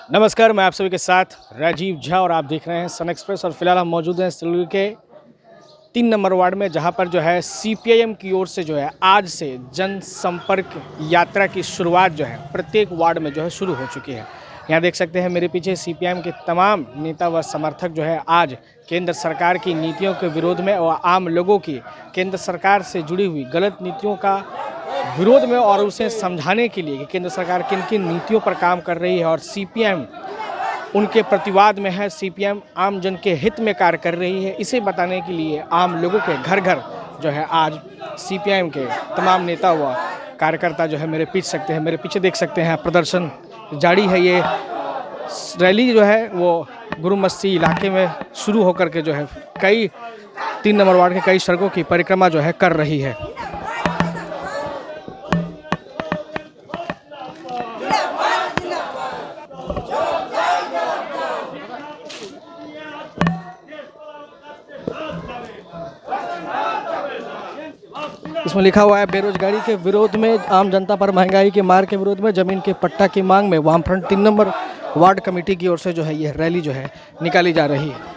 नमस्कार, मैं आप सभी के साथ राजीव झा और आप देख रहे हैं सन एक्सप्रेस। और फिलहाल हम मौजूद हैं सिल्ली के 3 नंबर वार्ड में, जहां पर जो है सीपीआईएम की ओर से जो है आज से जनसंपर्क यात्रा की शुरुआत जो है प्रत्येक वार्ड में जो है शुरू हो चुकी है। यहाँ देख सकते हैं मेरे पीछे सीपीआईएम के तमाम नेता व समर्थक जो है आज केंद्र सरकार की नीतियों के विरोध में और आम लोगों की केंद्र सरकार से जुड़ी हुई गलत नीतियों का विरोध में और उसे समझाने के लिए कि केंद्र सरकार किन किन नीतियों पर काम कर रही है और सीपीएम उनके प्रतिवाद में है, सीपीएम आम जन के हित में कार्य कर रही है, इसे बताने के लिए आम लोगों के घर घर जो है आज सीपीएम के तमाम नेता व कार्यकर्ता जो है मेरे पीछे देख सकते हैं प्रदर्शन जारी है। ये रैली जो है वो गुरुमस्ती इलाके में शुरू होकर के जो है कई 3 नंबर वार्ड के कई सड़कों की परिक्रमा जो है कर रही है। इसमें लिखा हुआ है बेरोजगारी के विरोध में, आम जनता पर महंगाई के मार के विरोध में, जमीन के पट्टा की मांग में वामफ्रंट 3 नंबर वार्ड कमेटी की ओर से जो है यह रैली जो है निकाली जा रही है।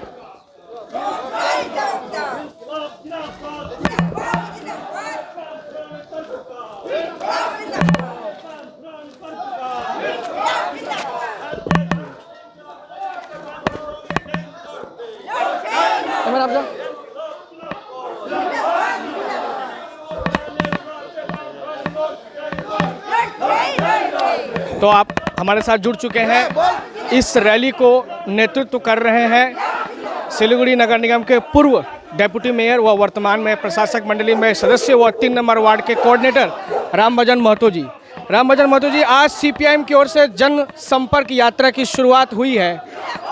तो आप हमारे साथ जुड़ चुके हैं। इस रैली को नेतृत्व कर रहे हैं सिलीगुड़ी नगर निगम के पूर्व डेप्यूटी मेयर व वर्तमान में प्रशासक मंडली में सदस्य व 3 नंबर वार्ड के कोऑर्डिनेटर रामभजन महतो जी। आज सीपीआईएम की ओर से जन संपर्क यात्रा की शुरुआत हुई है।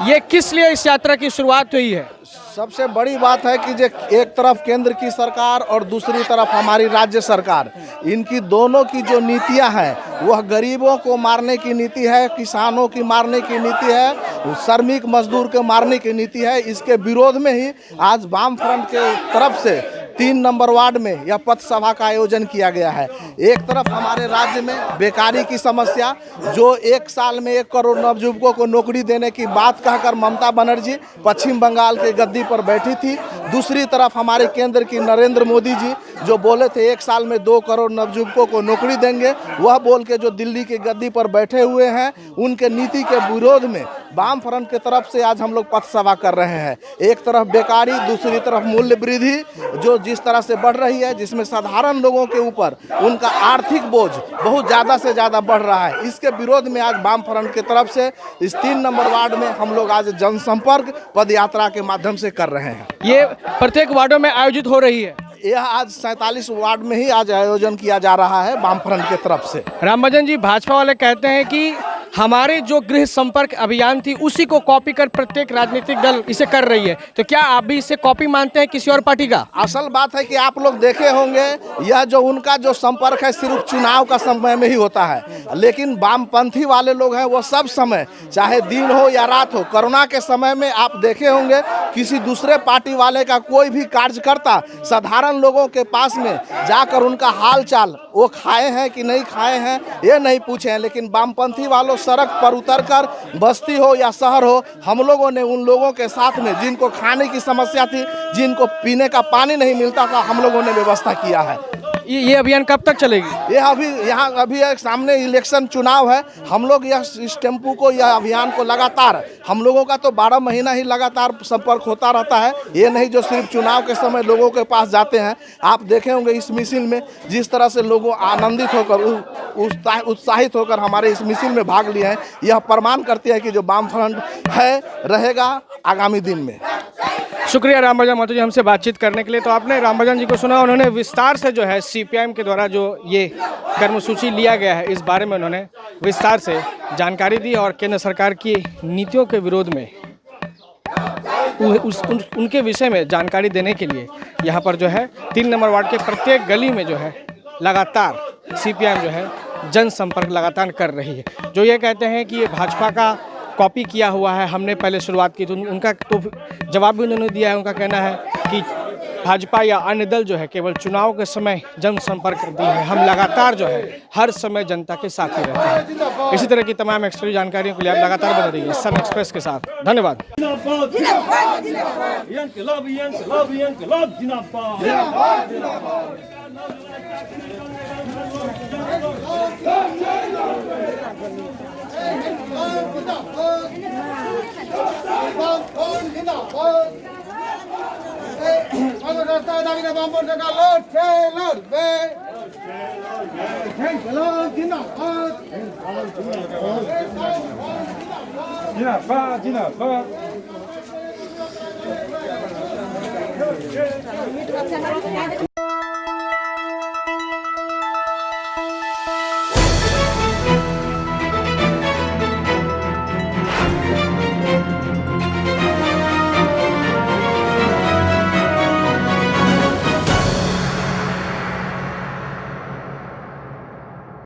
ये किस लिए इस यात्रा की शुरुआत हुई है? सबसे बड़ी बात है कि एक तरफ केंद्र की सरकार और दूसरी तरफ हमारी राज्य सरकार, इनकी दोनों की जो नीतियां हैं वह गरीबों को मारने की नीति है, किसानों की मारने की नीति है, श्रमिक मजदूर के मारने की नीति है। इसके विरोध में ही आज वाम फ्रंट के तरफ से 3 नंबर वार्ड में यह पथ सभा का आयोजन किया गया है। एक तरफ हमारे राज्य में बेकारी की समस्या, जो 1 साल में 1 करोड़ नवयुवकों को नौकरी देने की बात कहकर ममता बनर्जी पश्चिम बंगाल के गद्दी पर बैठी थी। दूसरी तरफ हमारे केंद्र की नरेंद्र मोदी जी जो बोले थे 1 साल में 2 करोड़ नवयुवकों को नौकरी देंगे, वह बोल के जो दिल्ली की गद्दी पर बैठे हुए हैं, उनके नीति के विरोध में वाम फ्रंट की तरफ से आज हम लोग पथ सभा कर रहे हैं। एक तरफ बेकारी, दूसरी तरफ मूल्य वृद्धि जो जिस तरह से बढ़ रही है, जिसमें साधारण लोगों के ऊपर उनका आर्थिक बोझ बहुत ज़्यादा से ज़्यादा बढ़ रहा है। इसके विरोध में आज वाम फ्रंट की तरफ से इस 3 नंबर वार्ड में हम लोग आज जनसंपर्क पद यात्रा के माध्यम से कर रहे हैं। ये प्रत्येक वार्डों में आयोजित हो रही है। यह आज 47 वार्ड में ही आज आयोजन किया जा रहा है वाम फ्रंट की तरफ से। रामभजन जी, भाजपा वाले कहते हैं कि हमारे जो गृह संपर्क अभियान थी उसी को कॉपी कर प्रत्येक राजनीतिक दल इसे कर रही है, तो क्या आप भी इसे कॉपी मानते हैं किसी और पार्टी का? असल बात है कि आप लोग देखे होंगे, यह जो उनका जो संपर्क है सिर्फ चुनाव का समय में ही होता है, लेकिन वामपंथी वाले लोग हैं वो सब समय, चाहे दिन हो या रात हो, कोरोना के समय में आप देखे होंगे किसी दूसरे पार्टी वाले का कोई भी कार्यकर्ता साधारण लोगों के पास में जाकर उनका हाल चाल, वो खाए हैं कि नहीं खाए हैं ये नहीं पूछे हैं, लेकिन वामपंथी वालों सड़क पर उतरकर बस्ती हो या शहर हो, हम लोगों ने उन लोगों के साथ में जिनको खाने की समस्या थी, जिनको पीने का पानी नहीं मिलता था, हम लोगों ने व्यवस्था किया है। ये अभियान कब तक चलेगी? ये अभी एक सामने इलेक्शन चुनाव है, हम लोग इस टेम्पू को, यह अभियान को लगातार, हम लोगों का तो 12 महीना ही लगातार संपर्क होता रहता है। ये नहीं जो सिर्फ चुनाव के समय लोगों के पास जाते हैं। आप देखे होंगे इस मिছিল में जिस तरह से लोगों आनंदित होकर, उत्साहित होकर हमारे इस मिছিল में भाग लिए हैं, यह प्रमाण करती है कि जो वाम फ्रंट है रहेगा आगामी दिन में। शुक्रिया रामभजन महतो जी हमसे बातचीत करने के लिए। तो आपने रामभजन जी को सुना, उन्होंने विस्तार से जो है सीपीआईएम के द्वारा जो ये कर्मसूची लिया गया है इस बारे में उन्होंने विस्तार से जानकारी दी और केंद्र सरकार की नीतियों के विरोध में उनके विषय में जानकारी देने के लिए यहाँ पर जो है 3 नंबर वार्ड के प्रत्येक गली में जो है लगातार सीपीआईएम जो है जनसंपर्क लगातार कर रही है। जो ये कहते हैं कि ये भाजपा का कॉपी किया हुआ है, हमने पहले शुरुआत की, तो उनका तो जवाब भी उन्होंने दिया है। उनका कहना है कि भाजपा या अन्य दल जो है केवल चुनाव के समय जनसंपर्क करती है। हम लगातार जो है हर समय जनता के साथ ही रहते हैं। इसी तरह की तमाम एक्सक्लूसिव जानकारियों के लिए आप लगातार बने रहिए सन एक्सप्रेस के साथ। धन्यवाद। जिंदाबाद